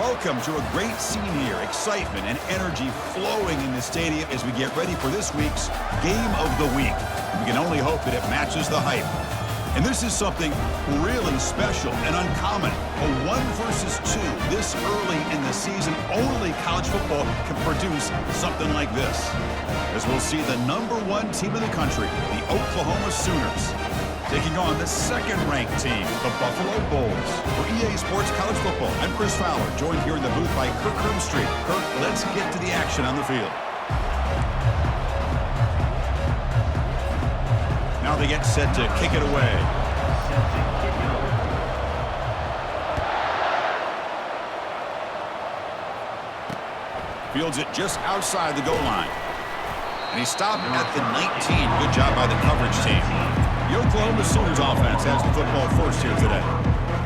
Welcome to a great scene here. Excitement and energy flowing in the stadium as we get ready for this week's Game of the Week. We can only hope that it matches the hype. And this is something really special and uncommon. A 1 versus 2 this early in the season. Only college football can produce something like this. As we'll see the #1 team in the country, the Oklahoma Sooners, taking on the second-ranked team, the Buffalo Bulls. For EA Sports College Football, I'm Chris Fowler, joined here in the booth by Kirk Street. Kirk, let's get to the action on the field. Now they get set to kick it away. Fields it just outside the goal line. And he stopped at the 19. Good job by the coverage team. The Oklahoma Sooners offense has the football first here today.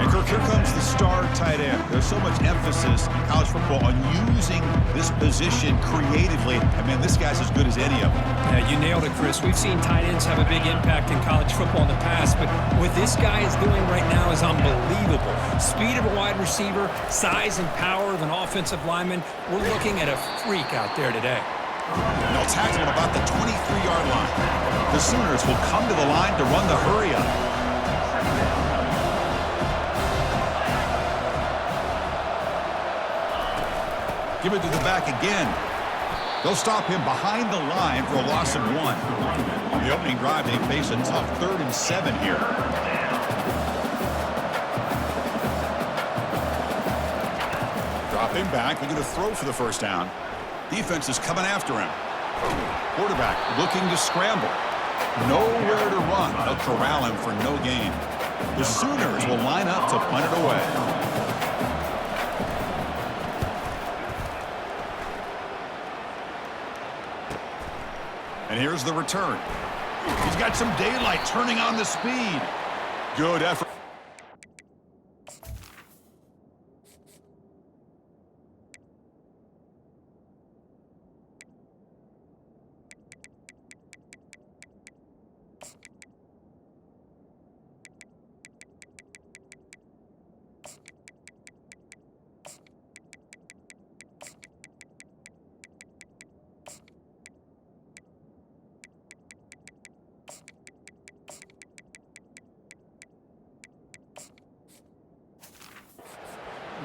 And Kirk, here comes the star tight end. There's so much emphasis in college football on using this position creatively. I mean, this guy's as good as any of them. Yeah, you nailed it, Chris. We've seen tight ends have a big impact in college football in the past, but what this guy is doing right now is unbelievable. Speed of a wide receiver, size and power of an offensive lineman. We're looking at a freak out there today. And they'll tackle him about the 23-yard line. The Sooners will come to the line to run the hurry-up. Give it to the back again. They'll stop him behind the line for a loss of 1. On the opening drive, they face a tough 3rd and 7 here. Drop him back. They're going to throw for the first down. Defense is coming after him. Quarterback looking to scramble. Nowhere to run. They'll corral him for no gain. The Sooners will line up to punt it away. And here's the return. He's got some daylight turning on the speed. Good effort.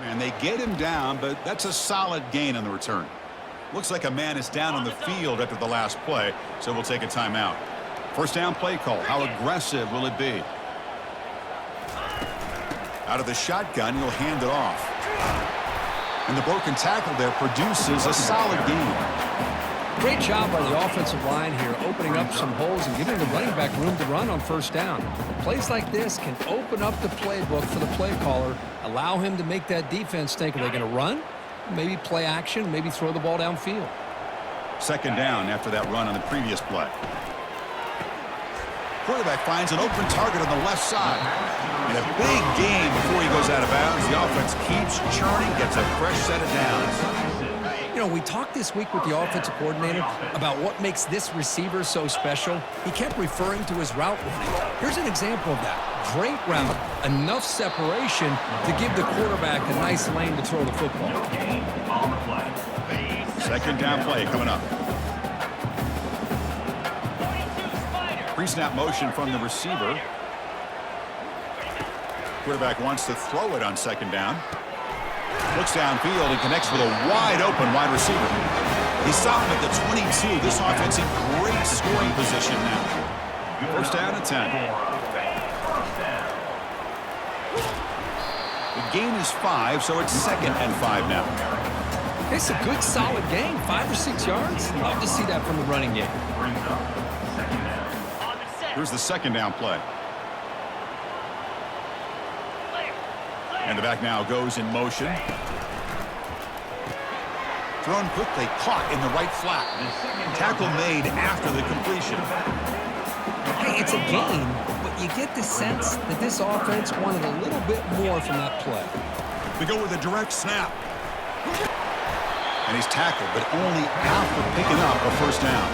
And they get him down, but that's a solid gain on the return. Looks like a man is down on the field after the last play, so we'll take a timeout. First down play call. How aggressive will it be? Out of the shotgun, he'll hand it off. And the broken tackle there produces a solid gain. Great job by the offensive line here, opening up some holes and giving the running back room to run on first down. Plays like this can open up the playbook for the play caller, allow him to make that defense think, are they going to run? Maybe play action, maybe throw the ball downfield. Second down after that run on the previous play. Quarterback finds an open target on the left side. And a big gain before he goes out of bounds. The offense keeps churning, gets a fresh set of downs. You know, we talked this week with the offensive coordinator about what makes this receiver so special. He kept referring to his route running. Here's an example of that. Great route, enough separation to give the quarterback a nice lane to throw the football. Second down play coming up. Pre-snap motion from the receiver. Quarterback wants to throw it on second down. Looks downfield and connects with a wide-open wide receiver. He stopped him at the 22. This offense in great scoring position now. First down and 10. The gain is 5, so it's 2nd and 5 now. It's a good, solid gain, 5 or 6 yards. Love to see that from the running game. Here's the second down play. And the back now goes in motion. Thrown quickly, caught in the right flat. Tackle made after the completion. Hey, it's a gain, but you get the sense that this offense wanted a little bit more from that play. They go with a direct snap. And he's tackled, but only after picking up a first down.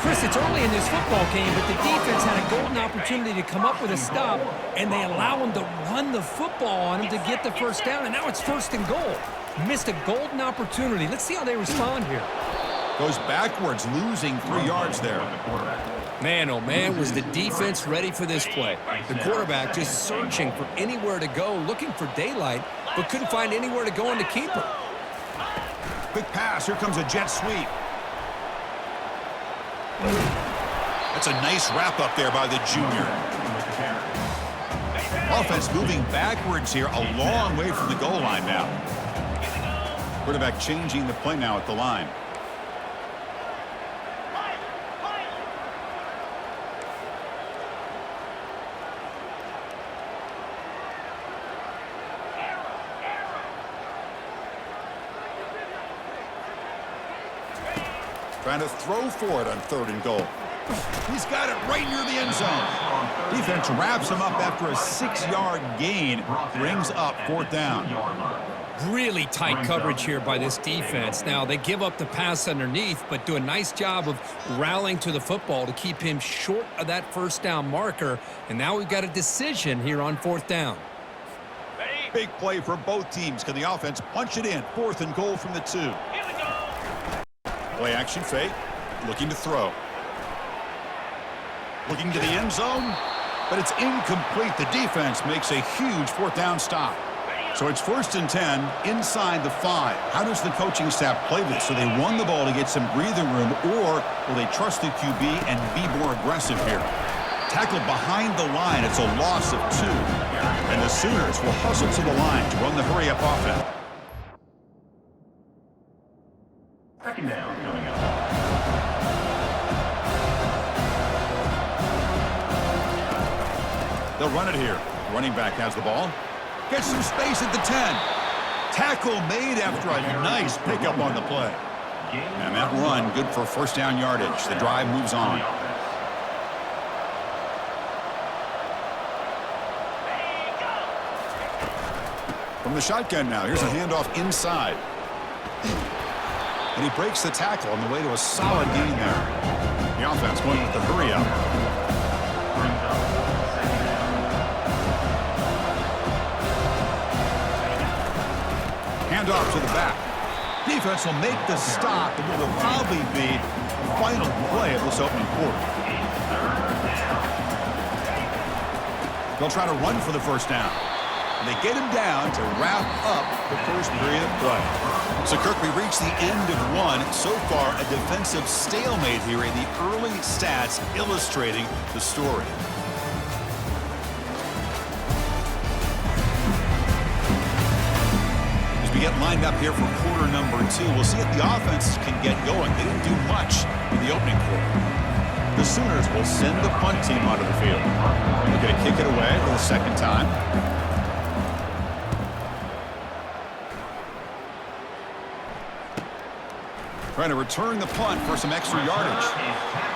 Chris, it's early in this football game, but the defense had a golden opportunity to come up with a stop, and they allow him to run the football on him to get the first down, and now it's 1st and goal. Missed a golden opportunity. Let's see how they respond here. Goes backwards, losing 3 yards there. Man, oh man, was the defense ready for this play. The quarterback just searching for anywhere to go, looking for daylight, but couldn't find anywhere to go on the keeper. Quick pass. Here comes a jet sweep. That's a nice wrap up there by the junior. Offense moving backwards here, a long way from the goal line now. Quarterback changing the play now at the line. Trying to throw for it on 3rd and goal. He's got it right near the end zone. Defense wraps him up after a 6-yard gain. Brings up 4th down. Really tight coverage here by this defense. Now, they give up the pass underneath, but do a nice job of rallying to the football to keep him short of that 1st down marker. And now we've got a decision here on 4th down. Big play for both teams. Can the offense punch it in? 4th and goal from the 2. Play action fake. Looking to throw. Looking to the end zone, but it's incomplete. The defense makes a huge 4th down stop. So it's 1st and 10 inside the 5. How does the coaching staff play this? So they run the ball to get some breathing room, or will they trust the QB and be more aggressive here? Tackled behind the line. It's a loss of 2. And the Sooners will hustle to the line to run the hurry-up offense. 2nd down coming up. They'll run it here. Running back has the ball. Gets some space at the 10. Tackle made after a nice pickup on the play. And that run good for 1st down yardage. The drive moves on. From the shotgun now. Here's a handoff inside. And he breaks the tackle on the way to a solid gain there. The offense going with the hurry up. Handoff to the back. Defense will make the stop, and it will probably be the final play of this opening quarter. They'll try to run for the 1st down. And they get him down to wrap up the 1st period of play. So, Kirk, we reached the end of 1. So far, a defensive stalemate here in the early stats illustrating the story. As we get lined up here for quarter number 2, we'll see if the offense can get going. They didn't do much in the opening quarter. The Sooners will send the punt team onto the field. They're going to kick it away for the 2nd time. Trying to return the punt for some extra yardage.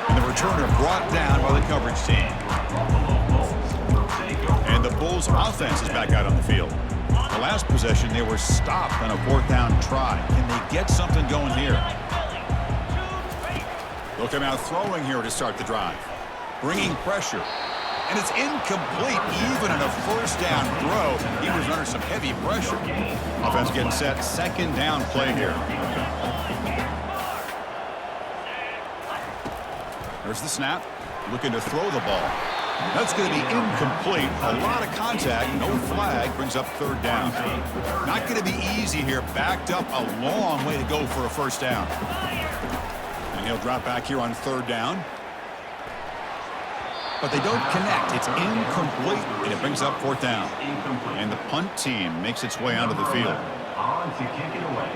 And the returner brought down by the coverage team. And the Bulls offense is back out on the field. The last possession, they were stopped on a 4th down try. Can they get something going here? They'll come out throwing here to start the drive. Bringing pressure. And it's incomplete even on a 1st down throw. He was under some heavy pressure. Offense getting set. 2nd down play here. There's the snap. Looking to throw the ball. That's going to be incomplete. A lot of contact. No flag. Brings up 3rd down. Not going to be easy here. Backed up a long way to go for a 1st down. And he'll drop back here on 3rd down. But they don't connect. It's incomplete. And it brings up 4th down. And the punt team makes its way onto the field. On to kick it away.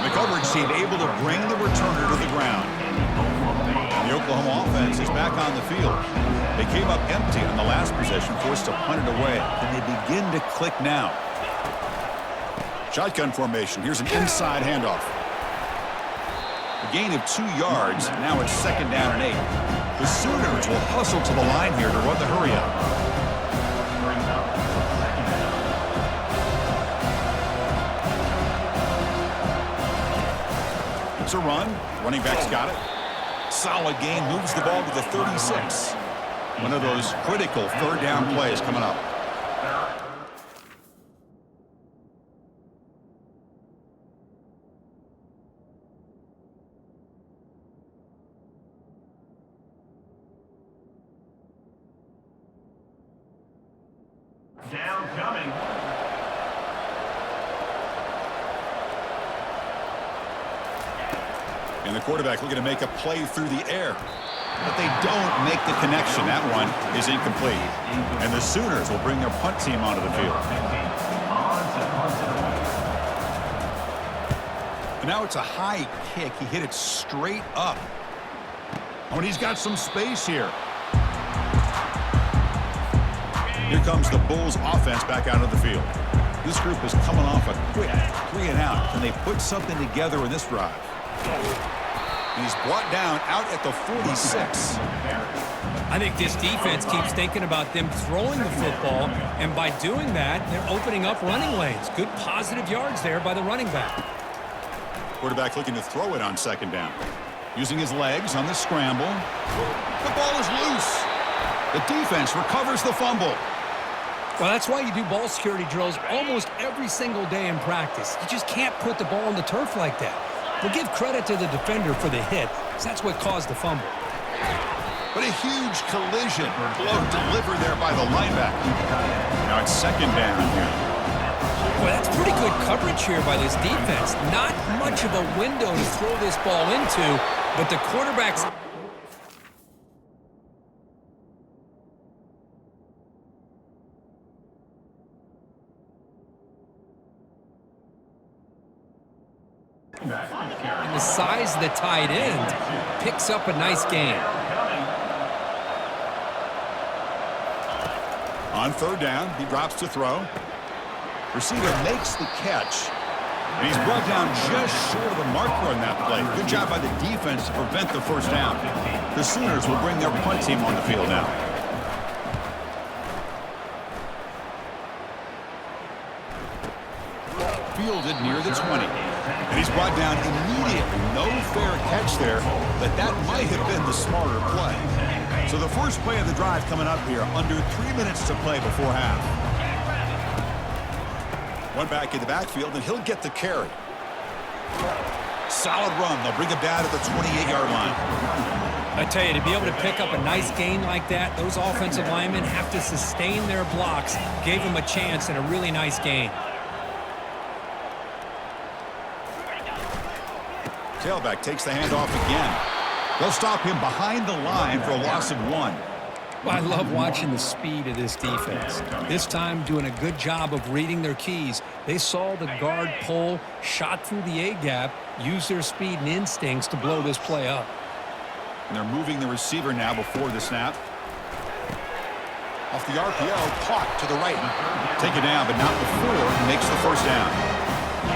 The coverage team able to bring the returner to the ground. And the Oklahoma offense is back on the field. They came up empty on the last possession, forced to punt it away. And they begin to click now. Shotgun formation. Here's an inside handoff. A gain of 2 yards. Now it's 2nd down and 8. The Sooners will hustle to the line here to run the hurry up. It's a run. Running back's got it. Solid gain, moves the ball to the 36. One of those critical third down plays coming up. Down coming. And the quarterback looking to make a play through the air. But they don't make the connection. That one is incomplete. And the Sooners will bring their punt team onto the field. And now it's a high kick. He hit it straight up. Oh, and he's got some space here. Here comes the Bulls offense back out of the field. This group is coming off a quick 3 and out. Can they put something together in this drive? And he's brought down out at the 46. I think this defense keeps thinking about them throwing the football, and by doing that, they're opening up running lanes. Good positive yards there by the running back. Quarterback looking to throw it on second down. Using his legs on the scramble. The ball is loose. The defense recovers the fumble. Well, that's why you do ball security drills almost every single day in practice. You just can't put the ball on the turf like that. We'll give credit to the defender for the hit, because that's what caused the fumble. But a huge collision. Blow delivered there by the linebacker. Now it's second down here. Boy, that's pretty good coverage here by this defense. Not much of a window to throw this ball into, but the quarterback's... And the size of the tight end picks up a nice gain. On third down, he drops to throw. Receiver makes the catch. And he's brought down just short of the marker on that play. Good job by the defense to prevent the first down. The Sooners will bring their punt team on the field now. Fielded near the 20. And he's brought down immediately. No fair catch there, but that might have been the smarter play. So the first play of the drive coming up here, under 3 minutes to play before half. One back in the backfield, and he'll get the carry. Solid run. They'll bring him down at the 28-yard line. I tell you, to be able to pick up a nice gain like that, those offensive linemen have to sustain their blocks. Gave them a chance and a really nice gain. Tailback takes the handoff again. They'll stop him behind the line for a loss of 1. Well, I love watching the speed of this defense. This time doing a good job of reading their keys. They saw the guard pull, shot through the A-gap, used their speed and instincts to blow this play up. And they're moving the receiver now before the snap. Off the RPO, caught to the right. Take it down, but not before he makes the first down.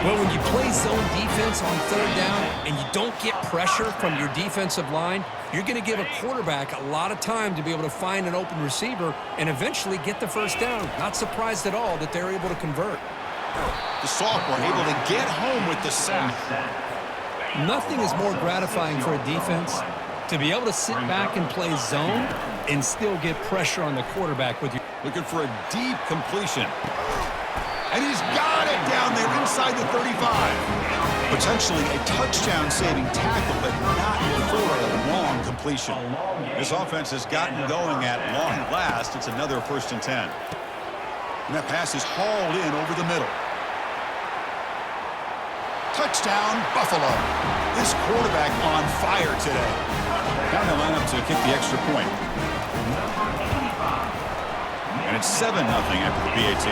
Well, when you play zone defense on third down and you don't get pressure from your defensive line, you're going to give a quarterback a lot of time to be able to find an open receiver and eventually get the first down. Not surprised at all that they're able to convert. The sophomore able to get home with the sack. Nothing is more gratifying for a defense to be able to sit back and play zone and still get pressure on the quarterback with you. Looking for a deep completion. And he's got it down there inside the 35. Potentially a touchdown-saving tackle, but not for a long completion. This offense has gotten going at long last. It's another 1st and 10. And that pass is hauled in over the middle. Touchdown, Buffalo. This quarterback on fire today. Down the lineup to kick the extra point. And it's 7-0 after the PAT.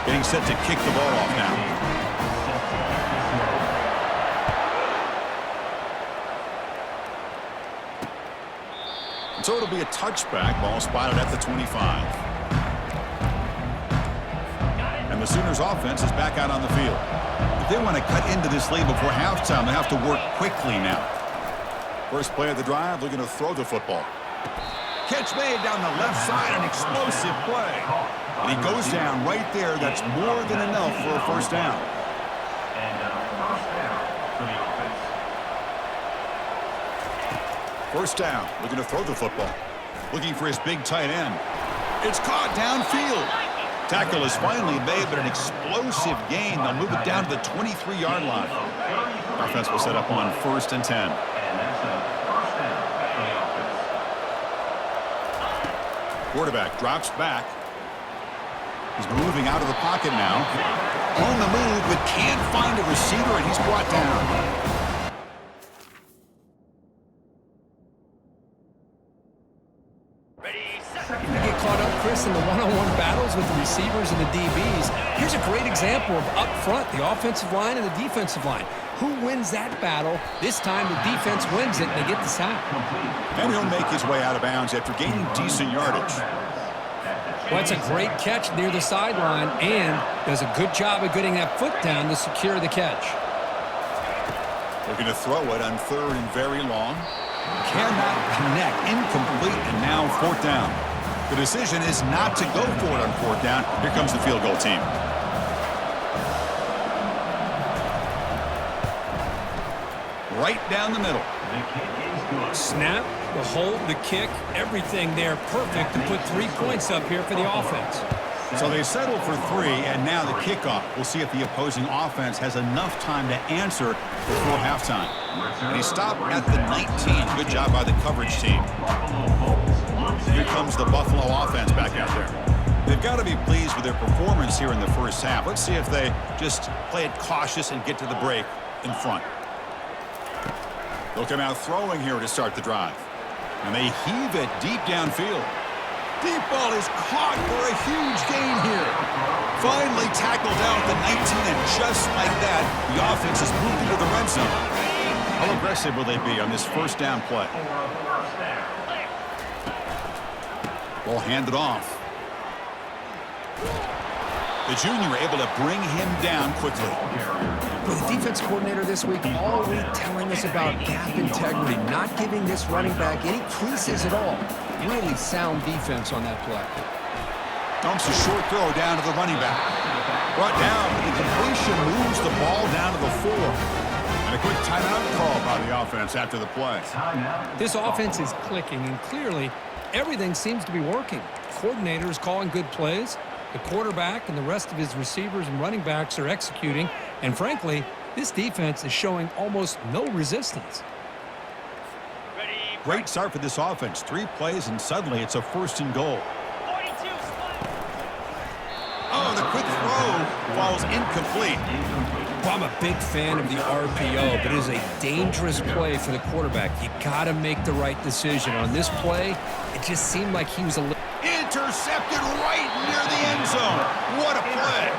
Getting set to kick the ball off now. And so it'll be a touchback. Ball spotted at the 25. And the Sooners offense is back out on the field. If they want to cut into this lead before halftime, they have to work quickly now. First play of the drive, looking to throw the football. Catch made down the left side, an explosive play. And he goes down right there. That's more than enough for a first down. First down, looking to throw the football. Looking for his big tight end. It's caught downfield. Tackle is finally made, but an explosive gain. They'll move it down to the 23-yard line. Offense will set up on 1st and 10. And that's a first down for the offense. Quarterback drops back. He's moving out of the pocket now. On the move, but can't find a receiver, and he's brought down. You get caught up, Chris, in the one-on-one battles with the receivers and the DBs. Here's a great example of up front, the offensive line and the defensive line. Who wins that battle? This time the defense wins it, and they get the sack. And he'll make his way out of bounds after gaining decent yardage. Well, it's a great catch near the sideline and does a good job of getting that foot down to secure the catch. Looking to throw it on 3rd and very long. Cannot connect, incomplete, and now 4th down. The decision is not to go for it on 4th down. Here comes the field goal team. Right down the middle. The kick is good. Snap, the hold, the kick, everything there perfect to put 3 points up here for the offense. So they settle for 3, and now the kickoff. We'll see if the opposing offense has enough time to answer before halftime. And he stopped at the 19. Good job by the coverage team. Here comes the Buffalo offense back out there. They've got to be pleased with their performance here in the first half. Let's see if they just play it cautious and get to the break in front. They'll come out throwing here to start the drive. And they heave it deep downfield. Deep ball is caught for a huge gain here. Finally tackled out at the 19, and just like that, the offense has moved into the red zone. How aggressive will they be on this first down play? Ball handed off. The junior able to bring him down quickly. The defense coordinator this week all week telling us about gap integrity, not giving this running back any creases at all. Really sound defense on that play. Dumps a short throw down to the running back. Brought down, but the completion moves the ball down to the 4. And a quick timeout call by the offense after the play. This offense is clicking, and clearly everything seems to be working. The coordinator is calling good plays. The quarterback and the rest of his receivers and running backs are executing. And frankly, this defense is showing almost no resistance. Great start for this offense. 3 plays, and suddenly it's a 1st and goal. Oh, the quick throw falls incomplete. Well, I'm a big fan of the RPO, but it is a dangerous play for the quarterback. You got to make the right decision. On this play, it just seemed like he was a little... Intercepted right near the end zone. What a play.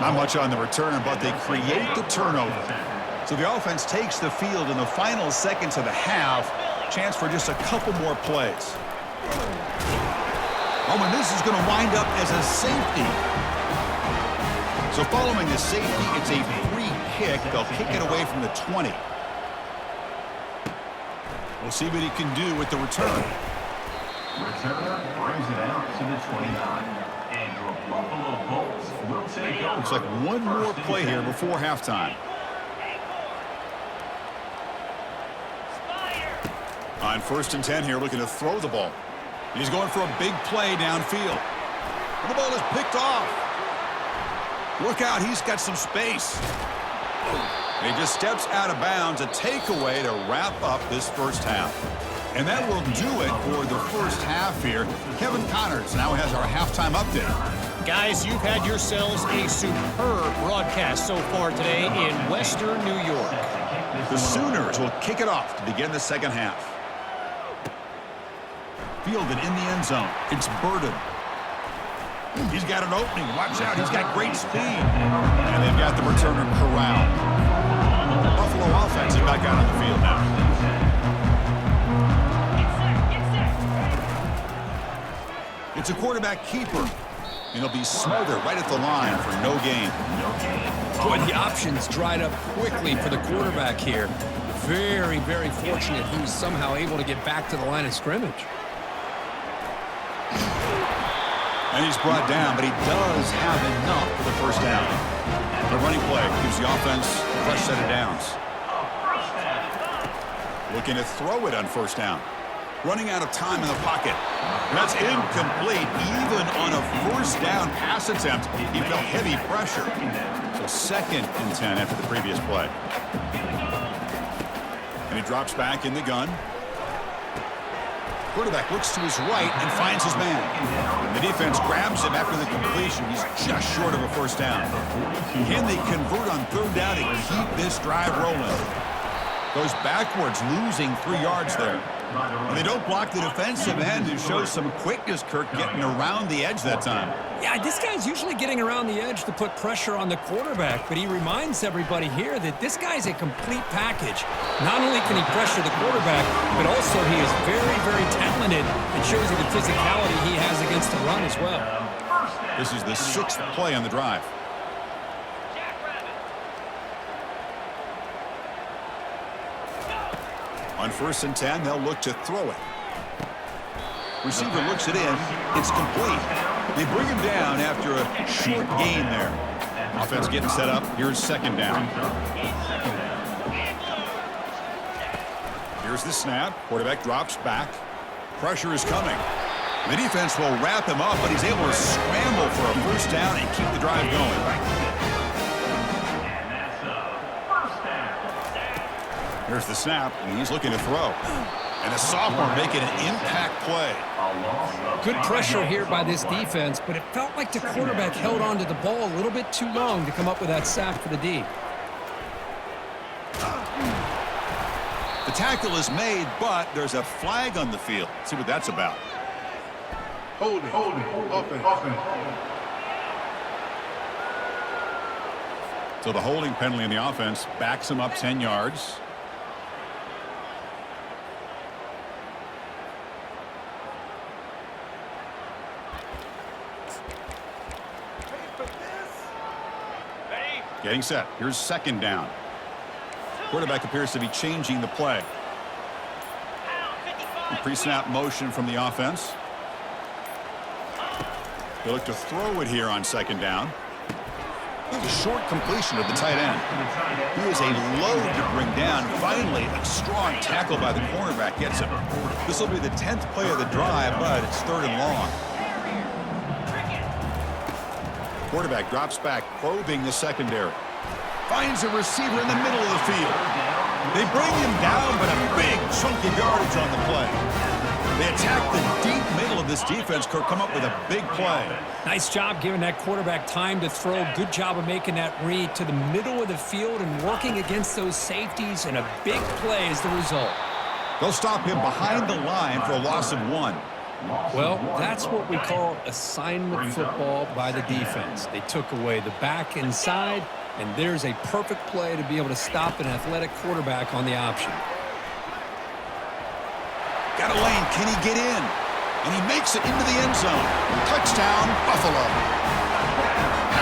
Not much on the return, but they create the turnover. So the offense takes the field in the final seconds of the half. Chance for just a couple more plays. Oh, and this is going to wind up as a safety. So following the safety, it's a free kick. They'll kick it away from the 20. We'll see what he can do with the return. Returner brings it out to the 29. And your Buffalo Bolts will take over. Looks like one more play here before halftime. On 1st and 10 here, looking to throw the ball. He's going for a big play downfield. And the ball is picked off. Look out, he's got some space. He just steps out of bounds, a takeaway to wrap up this first half. And that will do it for the first half here. Kevin Connors now has our halftime update. Guys, you've had yourselves a superb broadcast so far today in Western New York. The Sooners will kick it off to begin the second half. Fielded in the end zone. It's Burden. He's got an opening. Watch out. He's got great speed. And they've got the returner corralled. The Buffalo offense is back out on the field now. It's a quarterback keeper. And he'll be smothered right at the line for no gain. Boy, the options dried up quickly for the quarterback here. Very, very fortunate he was somehow able to get back to the line of scrimmage. And he's brought down, but he does have enough for the first down. The running play gives the offense a fresh set of downs. Looking to throw it on first down. Running out of time in the pocket. That's incomplete. Even on a first down pass attempt, he felt heavy pressure. So 2nd and 10 after the previous play. And he drops back in the gun. Quarterback looks to his right and finds his man. The defense grabs him after the completion. He's just short of a first down. Can they convert on 3rd down and keep this drive rolling? Goes backwards, losing 3 yards there. And they don't block the defensive end, who shows some quickness, Kirk, getting around the edge that time. Yeah, this guy's usually getting around the edge to put pressure on the quarterback, but he reminds everybody here that this guy's a complete package. Not only can he pressure the quarterback, but also he is very, very talented and shows you the physicality he has against the run as well. This is the 6th play on the drive. On 1st and 10, they'll look to throw it. Receiver looks it in. It's complete. They bring him down after a short gain there. Offense getting set up. Here's 2nd down. Here's the snap. Quarterback drops back. Pressure is coming. The defense will wrap him up, but he's able to scramble for a first down and keep the drive going. Here's the snap, and he's looking to throw. And a sophomore making an impact play. Good pressure here by this defense, but it felt like the quarterback held on to the ball a little bit too long to come up with that sack for the D. The tackle is made, but there's a flag on the field. Let's see what that's about. Hold it. Offense. So the holding penalty in the offense backs him up 10 yards. Getting set. Here's 2nd down. Quarterback appears to be changing the play. Pre-snap motion from the offense. They look to throw it here on 2nd down. A short completion of the tight end. He is a load to bring down. Finally, a strong tackle by the cornerback gets him. This will be the 10th play of the drive, but it's 3rd and long. Quarterback drops back, probing the secondary. Finds a receiver in the middle of the field. They bring him down, but a big chunk of yardage on the play. They attack the deep middle of this defense, Kirk, come up with a big play. Nice job giving that quarterback time to throw. Good job of making that read to the middle of the field and working against those safeties, and a big play is the result. They'll stop him behind the line for a loss of 1. Well, that's what we call assignment football by the defense. They took away the back inside, and there's a perfect play to be able to stop an athletic quarterback on the option. Got a lane. Can he get in? And he makes it into the end zone. Touchdown, Buffalo.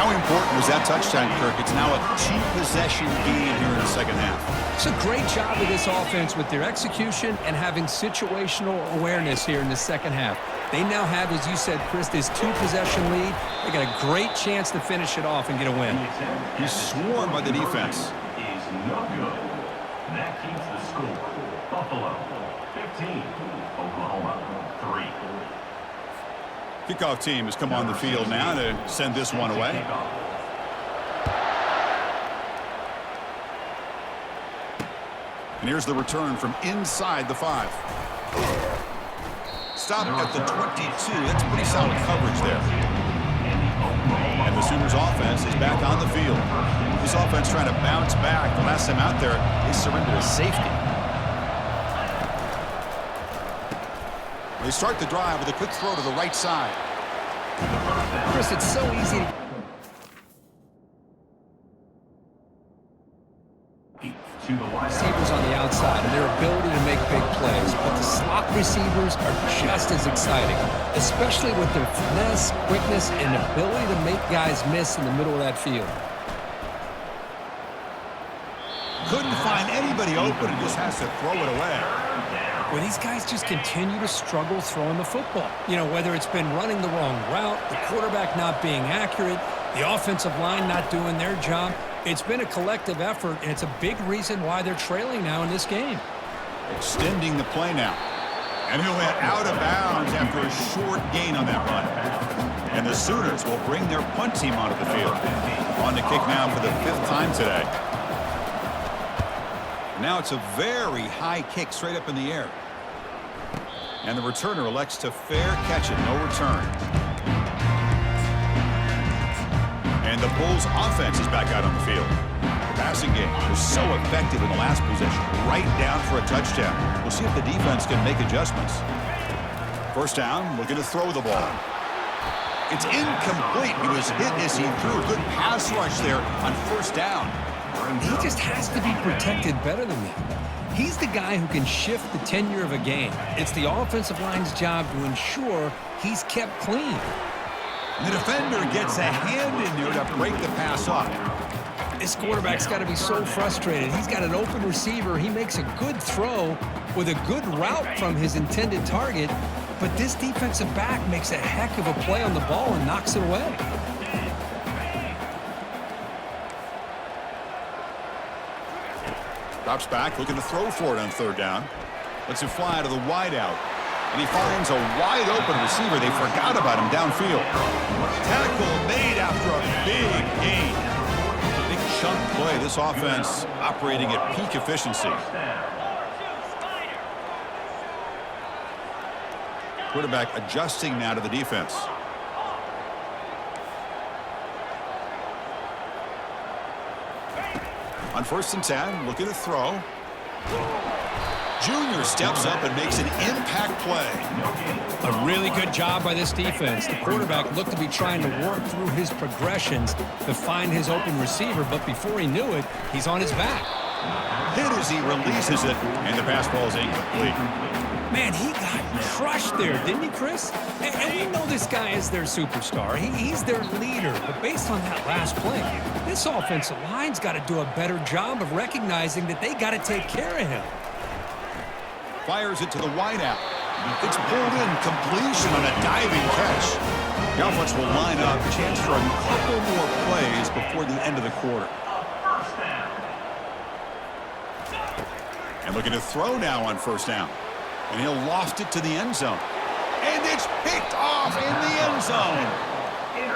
How important was that touchdown, Kirk? It's now a 2-possession game here in the 2nd half. It's a great job of this offense with their execution and having situational awareness here in the 2nd half. They now have, as you said, Chris, this 2-possession lead. They got a great chance to finish it off and get a win. He's swarmed by the defense. Is no good. That keeps the score. Buffalo 15, Oklahoma 3. Kickoff team has come on the field now to send this one away. And here's the return from inside the 5. Stop at the 22. That's pretty solid coverage there. And the Sooners offense is back on the field. This offense trying to bounce back. The last time out there, they surrendered a safety. They start the drive with a quick throw to the right side. Chris, it's so easy to... Receivers on the outside and their ability to make big plays, but the slot receivers are just as exciting, especially with their finesse, quickness, and ability to make guys miss in the middle of that field. Couldn't find anybody open and just has to throw it away. Well, these guys just continue to struggle throwing the football. You know, whether it's been running the wrong route, the quarterback not being accurate, the offensive line not doing their job. It's been a collective effort, and it's a big reason why they're trailing now in this game. Extending the play now. And he'll hit out of bounds after a short gain on that run. And the Sooners will bring their punt team onto the field. On to kick now for the 5th time today. Now it's a very high kick straight up in the air. And the returner elects to fair catch it, no return. And the Bulls offense is back out on the field. The passing game was so effective in the last possession, right down for a touchdown. We'll see if the defense can make adjustments. First down, looking to throw the ball. It's incomplete. He was hit as he threw a good pass rush there on first down. He just has to be protected better than that. He's the guy who can shift the tenure of a game. It's the offensive line's job to ensure he's kept clean. And the defender gets a hand in there to break the pass up. This quarterback's got to be so frustrated. He's got an open receiver. He makes a good throw with a good route from his intended target, but this defensive back makes a heck of a play on the ball and knocks it away. Drops back, looking to throw for it on third down. Lets it fly to the wideout. And he finds a wide-open receiver. They forgot about him downfield. Tackle made after a big gain. Big chunk play. This offense operating at peak efficiency. Quarterback adjusting now to the defense. On 1st and 10, looking to throw. Junior steps up and makes an impact play. A really good job by this defense. The quarterback looked to be trying to work through his progressions to find his open receiver, but before he knew it, he's on his back. Hit as he releases it, and the pass ball is incomplete. Man, he got crushed there, didn't he, Chris? And we know this guy is their superstar. He's their leader. But based on that last play, this offensive line's got to do a better job of recognizing that they got to take care of him. Fires it to the wideout. It's pulled in, completion on a diving catch. The offense will line up, chance for a couple more plays before the end of the quarter. And looking to throw now on first down. And he'll loft it to the end zone. And it's picked off in the end zone.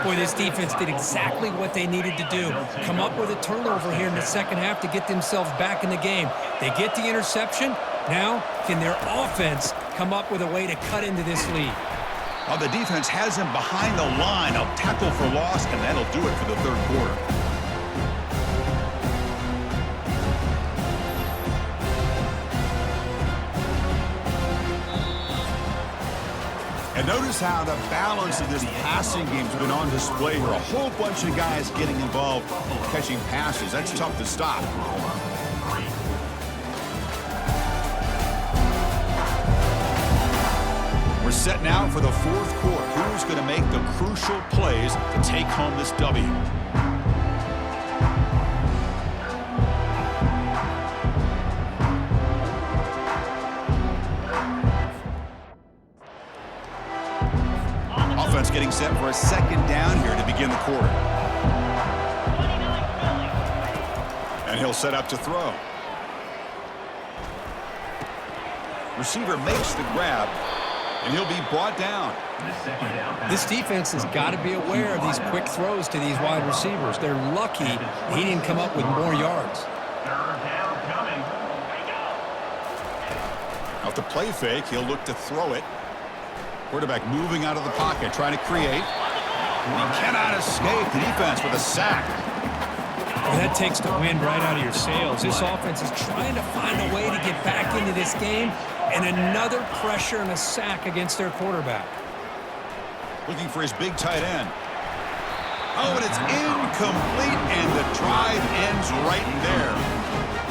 Boy, this defense did exactly what they needed to do. Come up with a turnover here in the second half to get themselves back in the game. They get the interception. Now, can their offense come up with a way to cut into this lead? Well, the defense has him behind the line. A tackle for loss, and that'll do it for the third quarter. And notice how the balance of this passing game has been on display here. A whole bunch of guys getting involved catching passes. That's tough to stop. We're set now for the fourth quarter. Who's going to make the crucial plays to take home this W? Offense getting set for a second down here to begin the quarter. And he'll set up to throw. Receiver makes the grab, and he'll be brought down. This defense has got to be aware of these quick throws to these wide receivers. They're lucky he didn't come up with more yards. Off the play fake, he'll look to throw it. Quarterback moving out of the pocket, trying to create. He cannot escape the defense with a sack. Well, that takes the wind right out of your sails. This offense is trying to find a way to get back into this game, and another pressure and a sack against their quarterback. Looking for his big tight end. Oh, and it's incomplete, and the drive ends right there.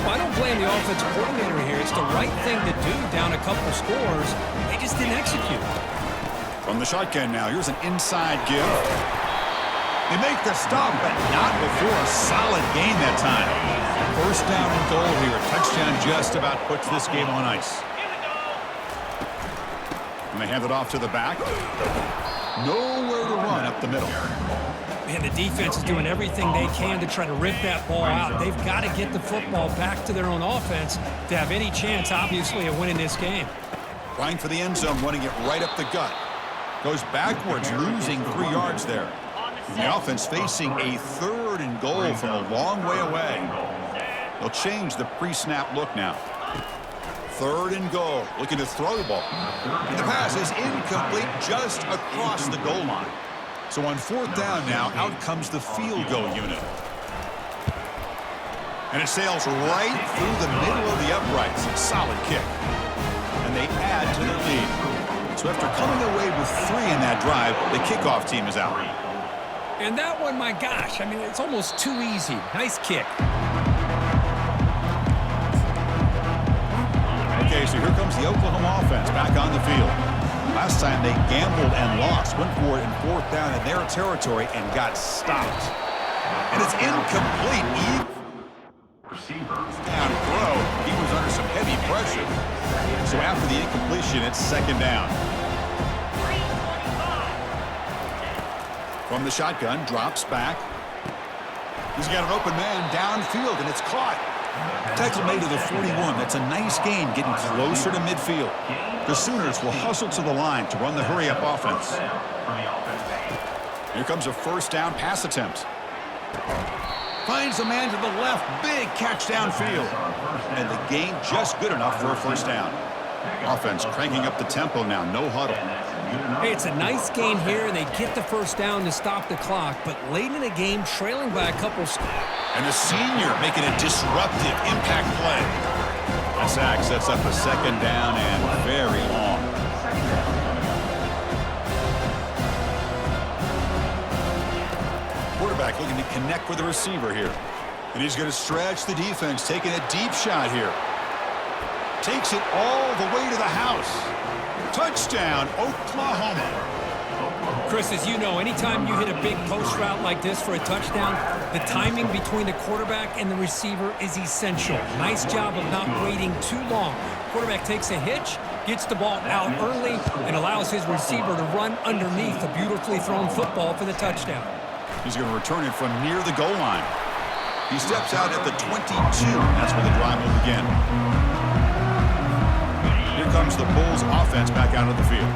Well, I don't blame the offensive coordinator here. It's the right thing to do down a couple scores. They just didn't execute. From the shotgun now, here's an inside give. They make the stop, but not before a solid gain that time. First down and goal here. Touchdown just about puts this game on ice. And they hand it off to the back. Nowhere to run up the middle. And the defense is doing everything they can to try to rip that ball out. They've got to get the football back to their own offense to have any chance, obviously, of winning this game. Trying for the end zone, running it right up the gut. Goes backwards, losing 3 yards there. The offense facing a 3rd and goal from a long way away. They'll change the pre-snap look now. 3rd and goal, looking to throw the ball. And the pass is incomplete just across the goal line. So on 4th down now, out comes the field goal unit. And it sails right through the middle of the uprights. Solid kick. And they add to their lead. So after coming away with 3 in that drive, the kickoff team is out. And that one, my gosh, I mean, it's almost too easy. Nice kick. Okay, so here comes the Oklahoma offense back on the field. Last time they gambled and lost, went for it in 4th down in their territory and got stopped. And it's incomplete. Down throw. He was under some heavy pressure. So after the incompletion, it's 2nd down. From the shotgun, drops back. He's got an open man downfield, and it's caught. Tackle made to the 41. That's a nice gain, getting closer to midfield. The Sooners will hustle to the line to run the hurry-up offense. Here comes a 1st down pass attempt. Finds a man to the left. Big catch downfield. And the gain just good enough for a 1st down. Offense cranking up the tempo now. No huddle. Hey, it's a nice gain here, and they get the 1st down to stop the clock. But late in the game, trailing by a couple. And the senior making a disruptive impact play. A sack sets up a 2nd down and very long. Quarterback looking to connect with the receiver here. And he's going to stretch the defense, taking a deep shot here. Takes it all the way to the house. Touchdown, Oklahoma. Chris, as you know, anytime you hit a big post route like this for a touchdown, the timing between the quarterback and the receiver is essential. Nice job of not waiting too long. Quarterback takes a hitch, gets the ball out early, and allows his receiver to run underneath a beautifully thrown football for the touchdown. He's going to return it from near the goal line. He steps out at the 22. That's where the drive will begin. Here comes the Bulls offense back out of the field.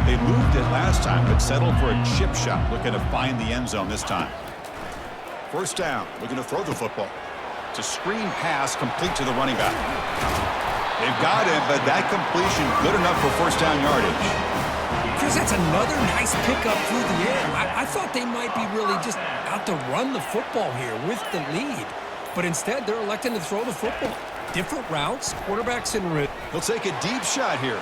They moved it last time, but settled for a chip shot, looking to find the end zone this time. 1st down, looking to throw the football. It's a screen pass complete to the running back. They've got it, but that completion good enough for 1st down yardage. Chris, that's another nice pickup through the air. I thought they might be really just out to run the football here with the lead. But instead, they're electing to throw the football. Different routes, quarterbacks in route. He'll take a deep shot here.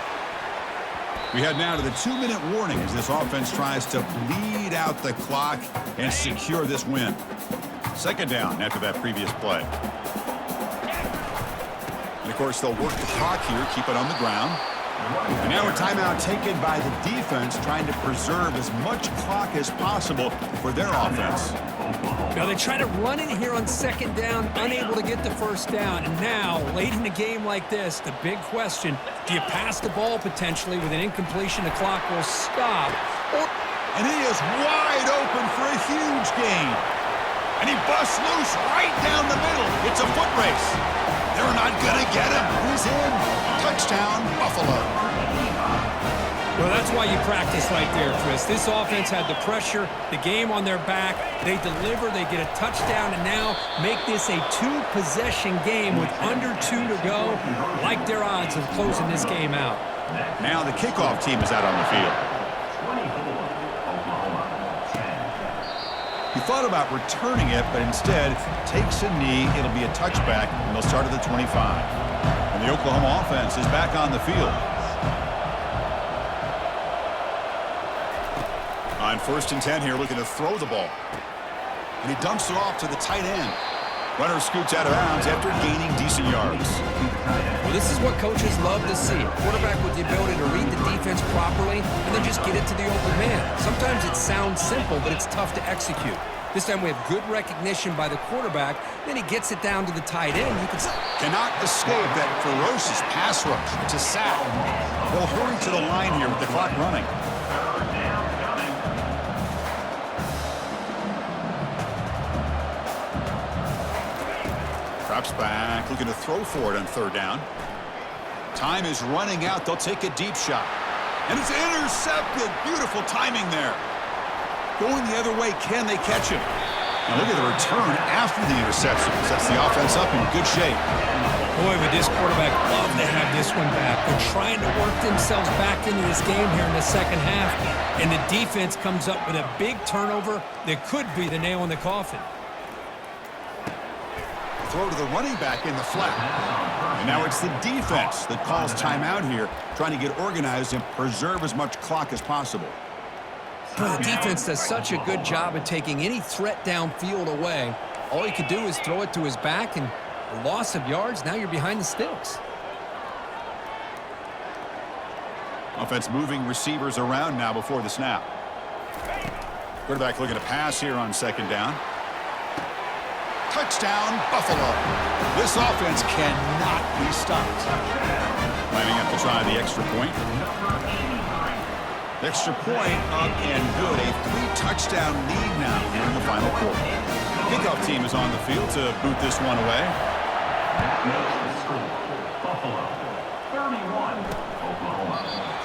We head now to the 2-minute warning as this offense tries to bleed out the clock and secure this win. 2nd down after that previous play. And, of course, they'll work the clock here, keep it on the ground. And now a timeout taken by the defense, trying to preserve as much clock as possible for their offense. Now they try to run it here on 2nd down, unable to get the 1st down. And now, late in a game like this, the big question, do you pass the ball potentially with an incompletion? The clock will stop. And he is wide open for a huge gain. And he busts loose right down the middle. It's a foot race. They're not going to get him. He's in. Touchdown, Buffalo. Well, that's why you practice right there, Chris. This offense had the pressure, the game on their back. They deliver, they get a touchdown, and now make this a 2-possession game with under 2 to go. Like their odds of closing this game out. Now the kickoff team is out on the field. He thought about returning it, but instead takes a knee. It'll be a touchback, and they'll start at the 25. And the Oklahoma offense is back on the field. On 1st and 10 here, looking to throw the ball. And he dumps it off to the tight end. Runner scoots out of bounds after gaining decent yards. Well, this is what coaches love to see. A quarterback with the ability to read the defense properly and then just get it to the open man. Sometimes it sounds simple, but it's tough to execute. This time we have good recognition by the quarterback. Then he gets it down to the tight end. You can cannot escape that ferocious pass rush. It's a sack. They'll hurry to the line here with the clock running. Drops back, looking to throw for it on third down. Time is running out. They'll take a deep shot. And it's intercepted. Beautiful timing there. Going the other way, can they catch him? Now look at the return after the interception. Sets the offense up in good shape. Boy, would this quarterback love to have this one back. They're trying to work themselves back into this game here in the second half. And the defense comes up with a big turnover that could be the nail in the coffin. Throw to the running back in the flat. And now it's the defense that calls timeout here, trying to get organized and preserve as much clock as possible. Well, the defense does such a good job of taking any threat downfield away. All he could do is throw it to his back, and a loss of yards, now you're behind the sticks. Offense moving receivers around now before the snap. Quarterback looking to pass here on second down. Touchdown, Buffalo. This offense cannot be stopped. Lining up to try the extra point. The extra point up and good. A 3-touchdown lead now here in the final quarter. Kickoff team is on the field to boot this one away. That makes the score. Buffalo, 31, Oklahoma.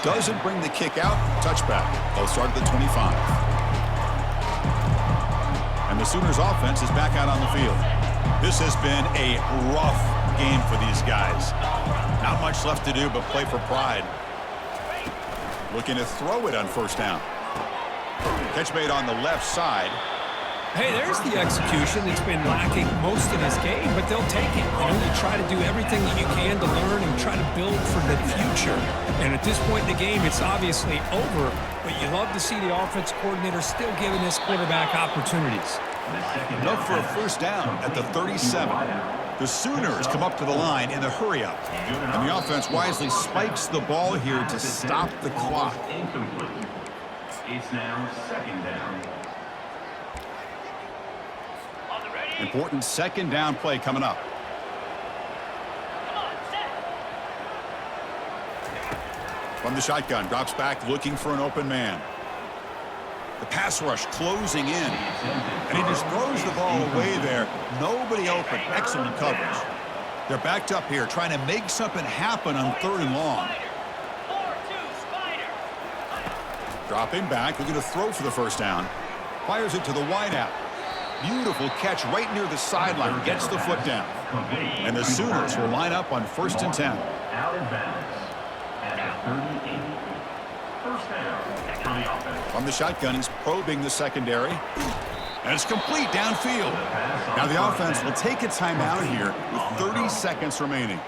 Doesn't bring the kick out. Touchback. They'll start at the 25. And the Sooners offense is back out on the field. This has been a rough game for these guys. Not much left to do but play for pride. Looking to throw it on first down. Catch made on the left side. Hey, there's the execution that's been lacking most of this game, but they'll take it. You know, you try to do everything that you can to learn and try to build for the future. And at this point in the game, it's obviously over, but you love to see the offense coordinator still giving this quarterback opportunities. Look for a first down at the 37. The Sooners come up to the line in the hurry-up. And the offense wisely spikes the ball here to stop the clock. Incomplete. It's now second down. Important second down play coming up. From the shotgun, drops back looking for an open man. The pass rush closing in. And he just throws the ball away there. Nobody open. Excellent coverage. They're backed up here trying to make something happen on third and long. Dropping back, looking to throw for the first down. Fires it to the wideout. Beautiful catch right near the sideline. Gets the foot down. And the Sooners will line up on 1st and 10. Out of bounds at 38. First down for the offense. From the shotgun, he's probing the secondary. And it's complete downfield. Now the offense will take a timeout here with 30 seconds remaining.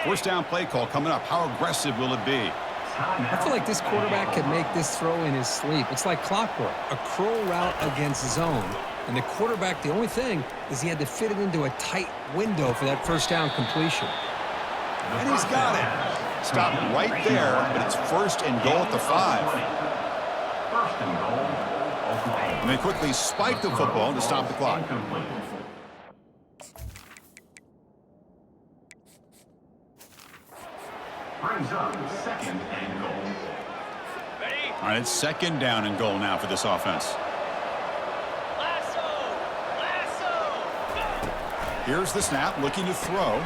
First down play call coming up. How aggressive will it be? I feel like this quarterback can make this throw in his sleep. It's like clockwork, a curl route against zone. And the quarterback, the only thing is he had to fit it into a tight window for that first down completion. And he's got it. Stopped right there, but it's 1st and goal at the 5. First and goal, Oklahoma. And they quickly spike the football to stop the clock. Incomplete. Brings up second and goal. All right, it's second down and goal now for this offense. Here's the snap, looking to throw.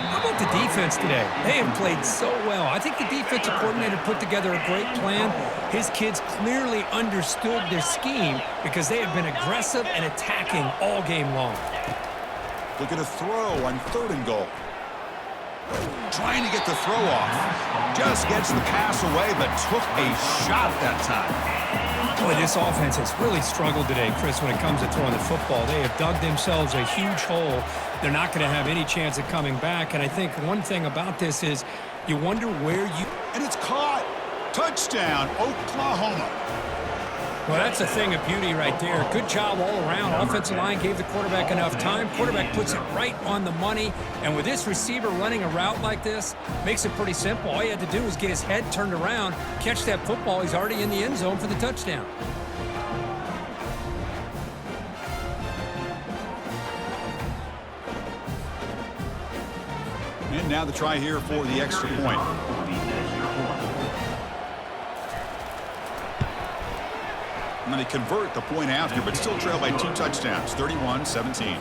How about the defense today? They have played so well. I think the defensive coordinator put together a great plan. His kids clearly understood their scheme because they have been aggressive and attacking all game long. Looking to throw on 3rd and goal. Trying to get the throw off. Just gets the pass away, but took a shot that time. Boy, this offense has really struggled today, Chris, when it comes to throwing the football. They have dug themselves a huge hole. They're not going to have any chance of coming back. And I think one thing about this is you wonder where you... And it's caught. Touchdown, Oklahoma. Well, that's a thing of beauty right there. Good job all around. Offensive line gave the quarterback enough time. Quarterback puts it right on the money. And with this receiver running a route like this, makes it pretty simple. All you had to do was get his head turned around, catch that football. He's already in the end zone for the touchdown. And now the try here for the extra point. And then they convert the point after, but still trail by 2 touchdowns, 31-17.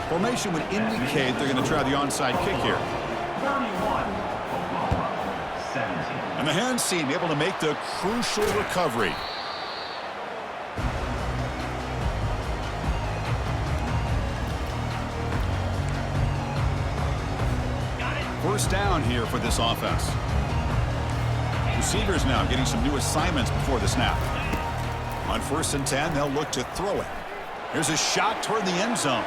Formation would indicate they're going to try the onside kick here. 31, Oklahoma, 17. And the hands team able to make the crucial recovery. First down here for this offense. Receivers now getting some new assignments before the snap. On 1st and 10, they'll look to throw it. Here's a shot toward the end zone.